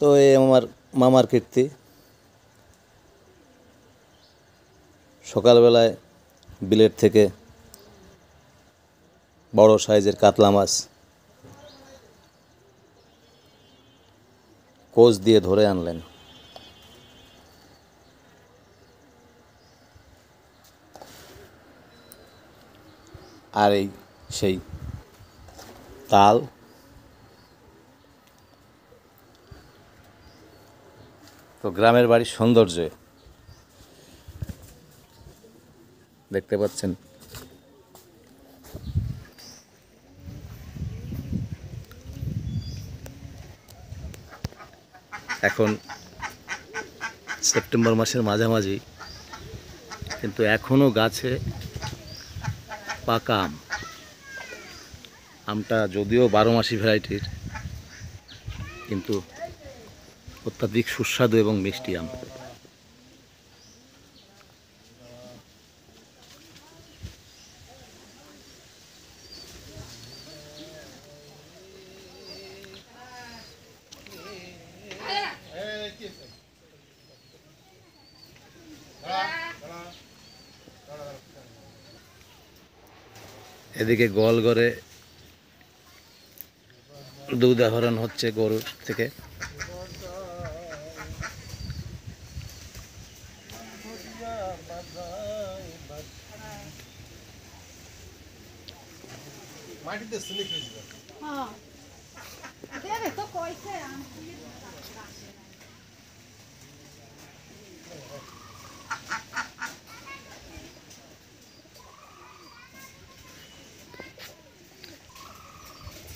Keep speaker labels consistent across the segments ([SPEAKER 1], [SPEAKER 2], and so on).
[SPEAKER 1] তো এই আমার মামার কীর্তি। সকালবেলায় বিলেট থেকে বড় সাইজের কাতলা মাছ কোচ দিয়ে ধরে আনলেন। আর এই সেই তাল, তো গ্রামের বাড়ির সৌন্দর্য দেখতে পাচ্ছেন। এখন সেপ্টেম্বর মাসের মাঝামাঝি, কিন্তু এখনও গাছে পাকা আম। আমটা যদিও 12 মাসি ভ্যারাইটির, কিন্তু অত্যাধিক সুস্বাদু এবং মিষ্টি আম। এদিকে গোয়ালঘরে দুধ আহরণ হচ্ছে গরুর থেকে।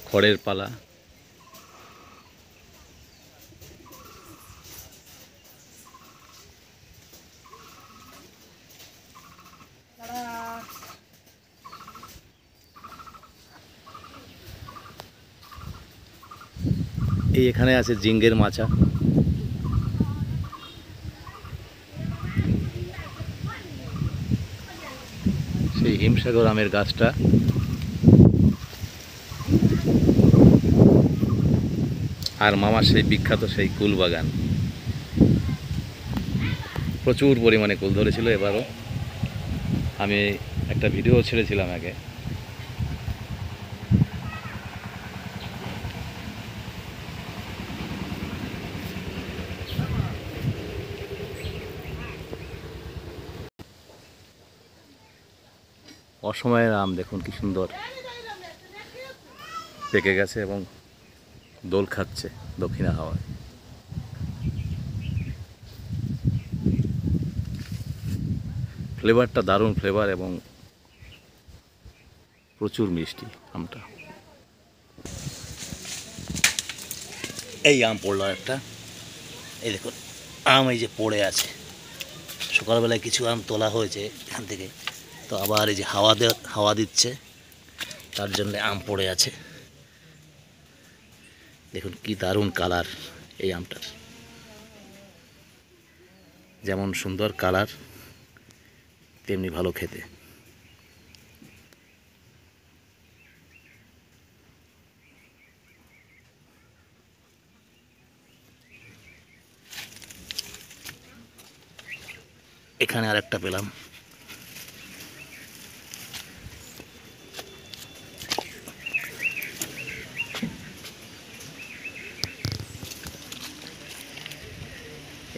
[SPEAKER 1] খড়ের পালা, এই এখানে আছে জিঙ্গের মাচা। সেই হিমসাগর আমের গাছটা, আর মামার সেই বিখ্যাত সেই কুল বাগান। প্রচুর পরিমাণে কুল ধরেছিল এবারও। আমি একটা ভিডিও ছেড়েছিলাম আগে। অসময়ের আম দেখুন কি সুন্দর পেকে গেছে এবং দোল খাচ্ছে দক্ষিণা হাওয়ায়। ফ্লেভারটা দারুণ ফ্লেভার এবং প্রচুর মিষ্টি আমটা। এই আম পড়লো একটা, এই দেখুন আম এই যে পড়ে আছে। সকালবেলায় কিছু আম তোলা হয়েছে এখান থেকে, তো আবার এই যে হাওয়া দিচ্ছে, তার জন্য আম পড়ে আছে। দেখুন কি দারুণ কালার এই আমটার, যেমন সুন্দর কালার তেমনি ভালো খেতে। এখানে আর একটা পেলাম।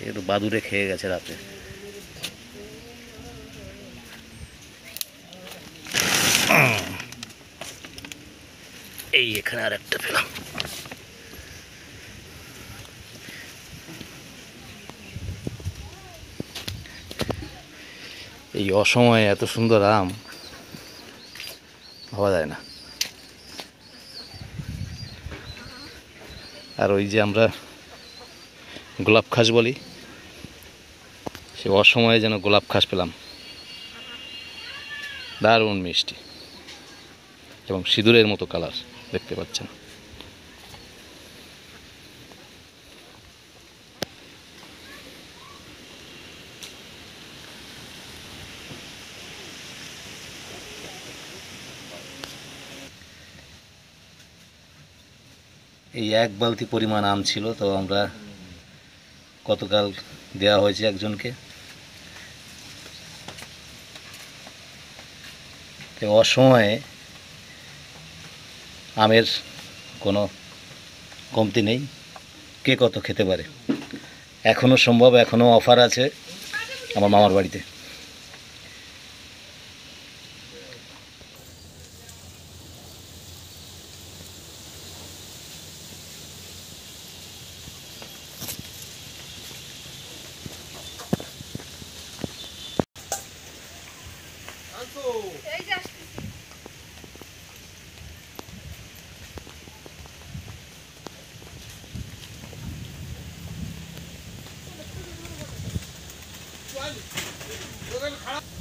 [SPEAKER 1] একটু বাদুড়ে খেয়ে গেছে রাতে। এই এখানে আর একটা পেলাম। এই অসময়ে এত সুন্দর আম ভাবা যায় না। আর ওই যে আমরা গোলাপ খাস বলি, সে অসময়ে যেন গোলাপ খাস পেলাম, দারুণ মিষ্টি এবং সিঁদুরের মতো কালার দেখতে পাচ্ছেন। এই এক বালতি পরিমাণ আম ছিল, তো আমরা গতকাল দেওয়া হয়েছে একজনকে। তো অসময়ে আমের কোনো কমতি নেই, কে কত খেতে পারে। এখনও সম্ভব, এখনও অফার আছে আমার মামার বাড়িতে।
[SPEAKER 2] দোকান খারাপ।